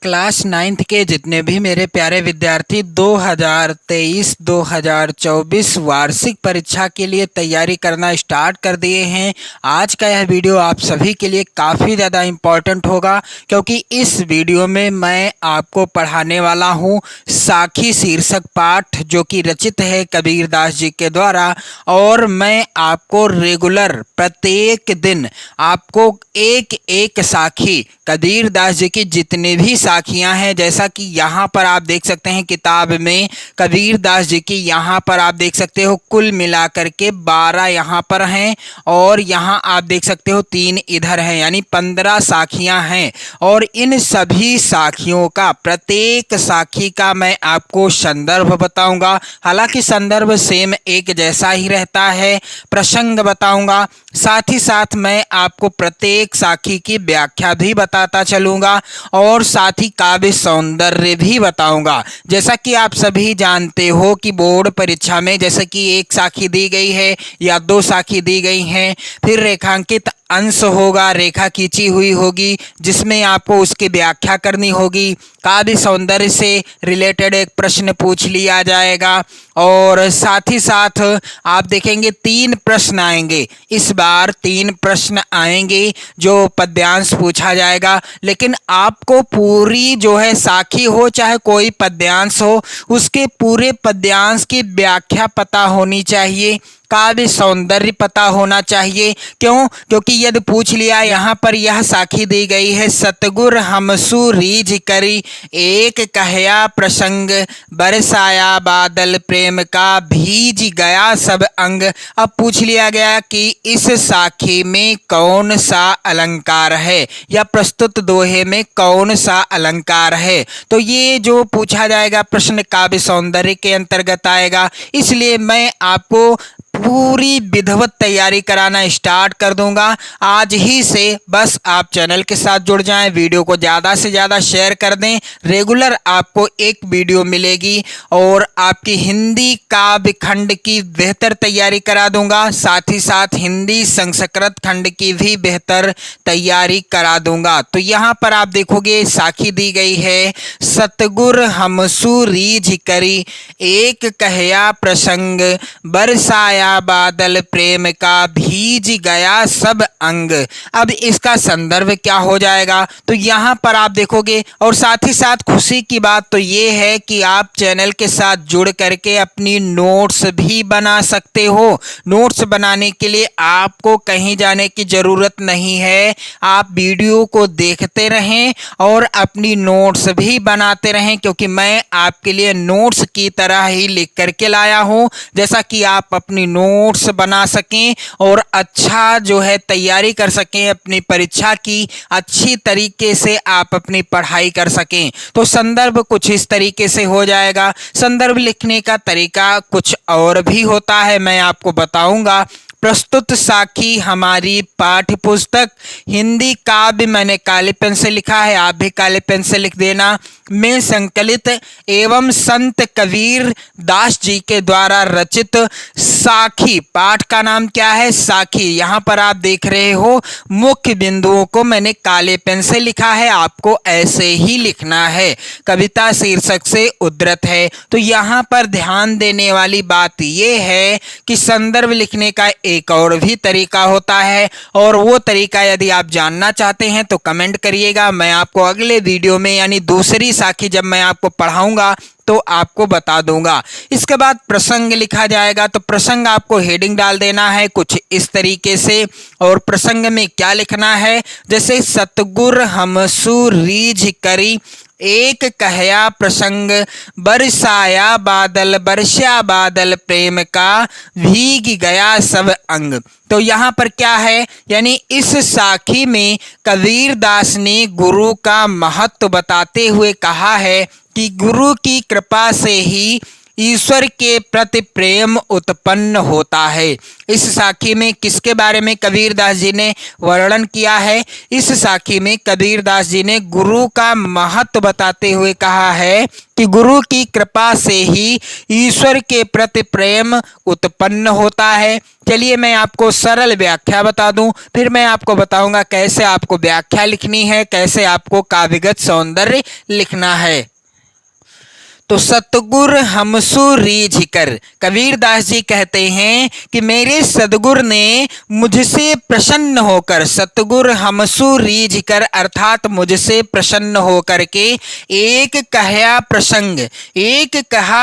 Class 9th के जितने भी मेरे प्यारे विद्यार्थी 2023-2024 वार्षिक परीक्षा के लिए तैयारी करना स्टार्ट कर दिए हैं। आज का यह वीडियो आप सभी के लिए काफ़ी ज़्यादा इम्पॉर्टेंट होगा, क्योंकि इस वीडियो में मैं आपको पढ़ाने वाला हूँ साखी शीर्षक पाठ, जो कि रचित है कबीरदास जी के द्वारा। और मैं आपको रेगुलर प्रत्येक दिन आपको एक एक साखी कबीरदास जी की जितने भी साखियां हैं, जैसा कि यहाँ पर आप देख सकते हैं किताब में कबीरदास जी की, यहाँ पर आप देख सकते हो कुल मिलाकर के 12 यहाँ पर हैं, और यहाँ आप देख सकते हो 3 इधर हैं, यानी 15 साखियां हैं। और इन सभी साखियों का, प्रत्येक साखी का मैं आपको संदर्भ बताऊंगा। हालांकि संदर्भ सेम एक जैसा ही रहता है। प्रसंग बताऊंगा, साथ ही साथ मैं आपको प्रत्येक साखी की व्याख्या भी बताता चलूंगा, और साथ ही काव्य सौंदर्य भी बताऊंगा। जैसा कि आप सभी जानते हो कि बोर्ड परीक्षा में जैसे कि एक साखी दी गई है या 2 साखी दी गई हैं, फिर रेखांकित अंश होगा, रेखा खींची हुई होगी जिसमें आपको उसकी व्याख्या करनी होगी। काव्य सौंदर्य से रिलेटेड एक प्रश्न पूछ लिया जाएगा, और साथ ही साथ आप देखेंगे 3 प्रश्न आएंगे। इस बार 3 प्रश्न आएंगे जो पद्यांश पूछा जाएगा, लेकिन आपको पूरी जो है साखी हो चाहे कोई पद्यांश हो, उसके पूरे पद्यांश की व्याख्या पता होनी चाहिए, काव्य सौंदर्य पता होना चाहिए। क्यों? क्योंकि यदि पूछ लिया, यहाँ पर यह साखी दी गई है, सतगुर हमसु रीझ करी एक कहया प्रसंग बरसाया बादल प्रेम का भीज गया सब अंग। अब पूछ लिया गया कि इस साखी में कौन सा अलंकार है, या प्रस्तुत दोहे में कौन सा अलंकार है। तो ये जो पूछा जाएगा प्रश्न काव्य सौंदर्य के अंतर्गत आएगा, इसलिए मैं आपको पूरी विधिवत तैयारी कराना स्टार्ट कर दूंगा आज ही से। बस आप चैनल के साथ जुड़ जाएं, वीडियो को ज़्यादा से ज़्यादा शेयर कर दें। रेगुलर आपको एक वीडियो मिलेगी, और आपकी हिंदी काव्य खंड की बेहतर तैयारी करा दूंगा, साथ ही साथ हिंदी संस्कृत खंड की भी बेहतर तैयारी करा दूंगा। तो यहाँ पर आप देखोगे साखी दी गई है, सतगुर हमसु रीझ करी एक कहया प्रसंग बरसाया बादल प्रेम का भीज गया सब अंग। अब इसका संदर्भ क्या हो जाएगा, तो यहाँ पर आप देखोगे। और साथ ही साथ खुशी की बात तो ये है कि आप चैनल के साथ जुड़ करके अपनी नोट्स भी बना सकते हो। नोट्स बनाने के लिए आपको कहीं जाने की जरूरत नहीं है, आप वीडियो को देखते रहें और अपनी नोट्स भी बनाते रहें, क्योंकि मैं आपके लिए नोट्स की तरह ही लिख करके लाया हूँ, जैसा कि आप अपनी नोट्स बना सकें और अच्छा जो है तैयारी कर सकें, अपनी परीक्षा की अच्छी तरीके से आप अपनी पढ़ाई कर सकें। तो संदर्भ कुछ इस तरीके से हो जाएगा। संदर्भ लिखने का तरीका कुछ और भी होता है, मैं आपको बताऊंगा। प्रस्तुत साखी हमारी पाठ्य पुस्तक हिंदी काव्य, मैंने काले पेन से लिखा है, आप भी काले पेन से लिख देना, में संकलित एवं संत कबीर दास जी के द्वारा रचित साखी। पाठ का नाम क्या है? साखी। यहाँ पर आप देख रहे हो मुख्य बिंदुओं को मैंने काले पेन से लिखा है, आपको ऐसे ही लिखना है। कविता शीर्षक से उद्धृत है। तो यहाँ पर ध्यान देने वाली बात यह है कि संदर्भ लिखने का एक और भी तरीका होता है, और वो तरीका यदि आप जानना चाहते हैं तो कमेंट करिएगा। मैं आपको अगले वीडियो में, यानी दूसरी साखी जब मैं आपको पढ़ाऊंगा तो आपको बता दूंगा। इसके बाद प्रसंग लिखा जाएगा। तो प्रसंग आपको हेडिंग डाल देना है कुछ इस तरीके से, और प्रसंग में क्या लिखना है, जैसे सतगुर हमसु रीझ करी एक कहया प्रसंग बरसाया बादल प्रेम का भीग गया सब अंग। तो यहाँ पर क्या है, यानी इस साखी में कबीरदास ने गुरु का महत्व बताते हुए कहा है कि गुरु की कृपा से ही ईश्वर के प्रति प्रेम उत्पन्न होता है। इस साखी में किसके बारे में कबीरदास जी ने वर्णन किया है? इस साखी में कबीरदास जी ने गुरु का महत्व बताते हुए कहा है कि गुरु की कृपा से ही ईश्वर के प्रति प्रेम उत्पन्न होता है। चलिए मैं आपको सरल व्याख्या बता दूं, फिर मैं आपको बताऊंगा कैसे आपको व्याख्या लिखनी है, कैसे आपको काव्यगत सौंदर्य लिखना है। तो सतगुर हमसु रीझकर, कबीरदास जी कहते हैं कि मेरे सदगुरु ने मुझसे प्रसन्न होकर, सतगुर हमसु रीझकर अर्थात मुझसे प्रसन्न होकर के एक कहा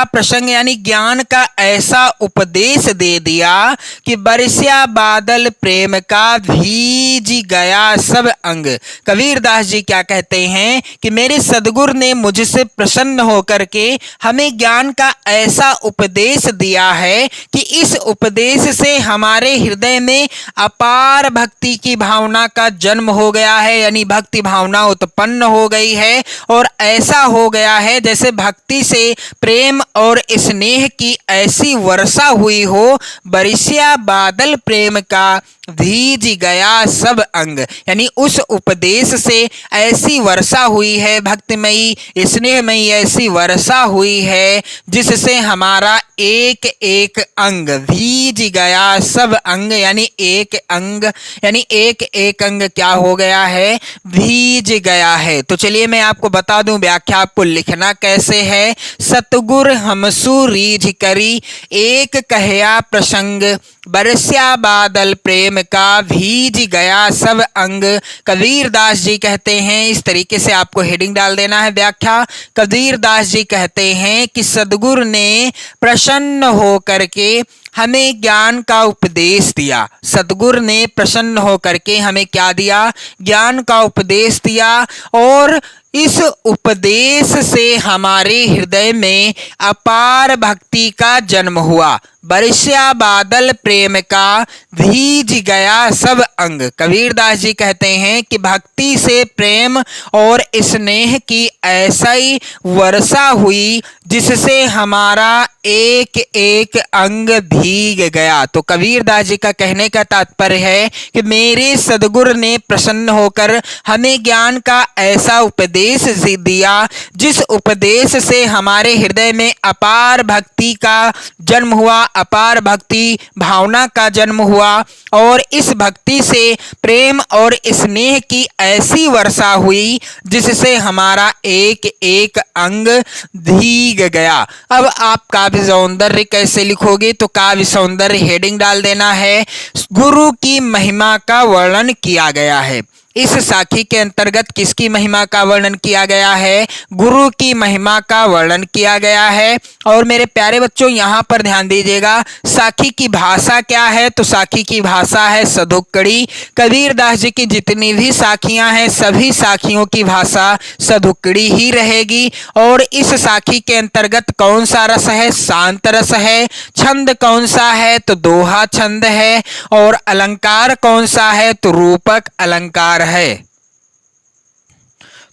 प्रसंग यानी ज्ञान का ऐसा उपदेश दे दिया कि बरसिया बादल प्रेम का भीज गया सब अंग। कबीरदास जी क्या कहते हैं कि मेरे सदगुरु ने मुझसे प्रसन्न होकर के हमें ज्ञान का ऐसा उपदेश दिया है कि इस उपदेश से हमारे हृदय में अपार भक्ति की भावना का जन्म हो गया है, यानी भक्ति भावना उत्पन्न हो गई है। और ऐसा हो गया है जैसे भक्ति से प्रेम और स्नेह की ऐसी वर्षा हुई हो, बरसिया बादल प्रेम का भीज गया सब अंग, यानी उस उपदेश से ऐसी वर्षा हुई है, भक्तिमयी स्नेहमयी ऐसी वर्षा हुई है जिससे हमारा एक एक अंग भीज गया सब अंग, यानी एक एक अंग क्या हो गया है? भीज गया है। तो चलिए मैं आपको बता दूं व्याख्या आपको लिखना कैसे है। सतगुर हमसु रीझ करी एक कहया प्रसंग, बरस्या बादल प्रेम का भीज गया सब अंग। कबीरदास जी कहते हैं, इस तरीके से आपको हेडिंग डाल देना है व्याख्या। कबीरदास जी कहते हैं कि सदगुरु ने प्रसन्न होकर के हमें ज्ञान का उपदेश दिया। सदगुरु ने प्रसन्न होकर के हमें क्या दिया? ज्ञान का उपदेश दिया। और इस उपदेश से हमारे हृदय में अपार भक्ति का जन्म हुआ। बरसिया बादल प्रेम का भीज गया सब अंग। कबीरदास जी कहते हैं कि भक्ति से प्रेम और स्नेह की ऐसा ही वर्षा हुई जिससे हमारा एक एक अंग भीग गया। तो कबीरदास जी का कहने का तात्पर्य है कि मेरे सदगुरु ने प्रसन्न होकर हमें ज्ञान का ऐसा उपदेश दिया जिस उपदेश से हमारे हृदय में अपार भक्ति का जन्म हुआ, अपार भक्ति भावना का जन्म हुआ। और इस भक्ति से प्रेम और स्नेह की ऐसी वर्षा हुई जिससे हमारा एक एक अंग भीग गया। अब आप काव्य सौंदर्य कैसे लिखोगे? तो काव्य सौंदर्य हेडिंग डाल देना है, गुरु की महिमा का वर्णन किया गया है। इस साखी के अंतर्गत किसकी महिमा का वर्णन किया गया है? गुरु की महिमा का वर्णन किया गया है। और मेरे प्यारे बच्चों यहाँ पर ध्यान दीजिएगा, साखी की भाषा क्या है? तो साखी की भाषा है सधुक्कड़ी। कबीरदास जी की जितनी भी साखियां हैं सभी साखियों की भाषा सधुक्कड़ी ही रहेगी। और इस साखी के अंतर्गत कौन सा रस है? शांत रस है। छंद कौन सा है? तो दोहा छंद है। और अलंकार कौन सा है? तो रूपक अलंकार है।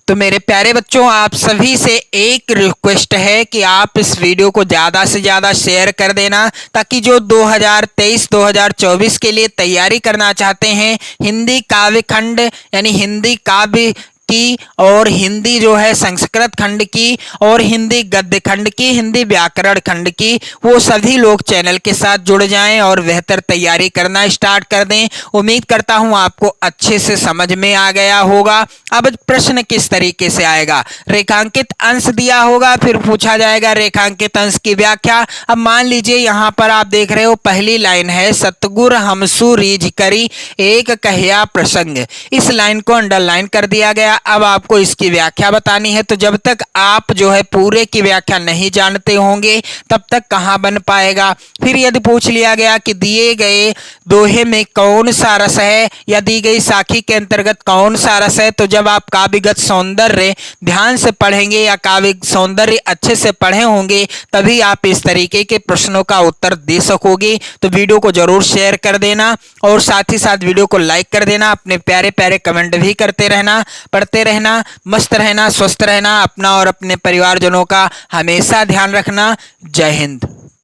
तो मेरे प्यारे बच्चों, आप सभी से एक रिक्वेस्ट है कि आप इस वीडियो को ज़्यादा से ज़्यादा शेयर कर देना, ताकि जो 2023-2024 के लिए तैयारी करना चाहते हैं, हिंदी काव्य खंड यानी हिंदी काव्य की और हिंदी जो है संस्कृत खंड की और हिंदी गद्य खंड की, हिंदी व्याकरण खंड की, वो सभी लोग चैनल के साथ जुड़ जाएं और बेहतर तैयारी करना स्टार्ट कर दें। उम्मीद करता हूं आपको अच्छे से समझ में आ गया होगा। अब प्रश्न किस तरीके से आएगा? रेखांकित अंश दिया होगा, फिर पूछा जाएगा रेखांकित अंश की व्याख्या। अब मान लीजिए यहाँ पर आप देख रहे हो पहली लाइन है, सतगुर हमसु रीझ करी एक कहया प्रसंग। इस लाइन को अंडरलाइन कर दिया गया। अब आपको इसकी व्याख्या बतानी है। तो जब तक आप जो है पूरे की व्याख्या नहीं जानते होंगे तब तक कहाँ बन पाएगा। फिर यदि पूछ लिया गया कि दिए गए दोहे में कौन सा रस है या दी गई साखी के अंतर्गत कौन सा रस है, तो जब आप काव्यगत सौंदर्य ध्यान से पढ़ेंगे या काव्य सौंदर्य अच्छे से पढ़े होंगे तभी आप इस तरीके के प्रश्नों का उत्तर दे सकोगे। तो वीडियो को जरूर शेयर कर देना और साथ ही साथ वीडियो को लाइक कर देना। अपने प्यारे प्यारे कमेंट भी करते रहना। पढ़ते रहना, मस्त रहना, स्वस्थ रहना, अपना और अपने परिवारजनों का हमेशा ध्यान रखना। जय हिंद।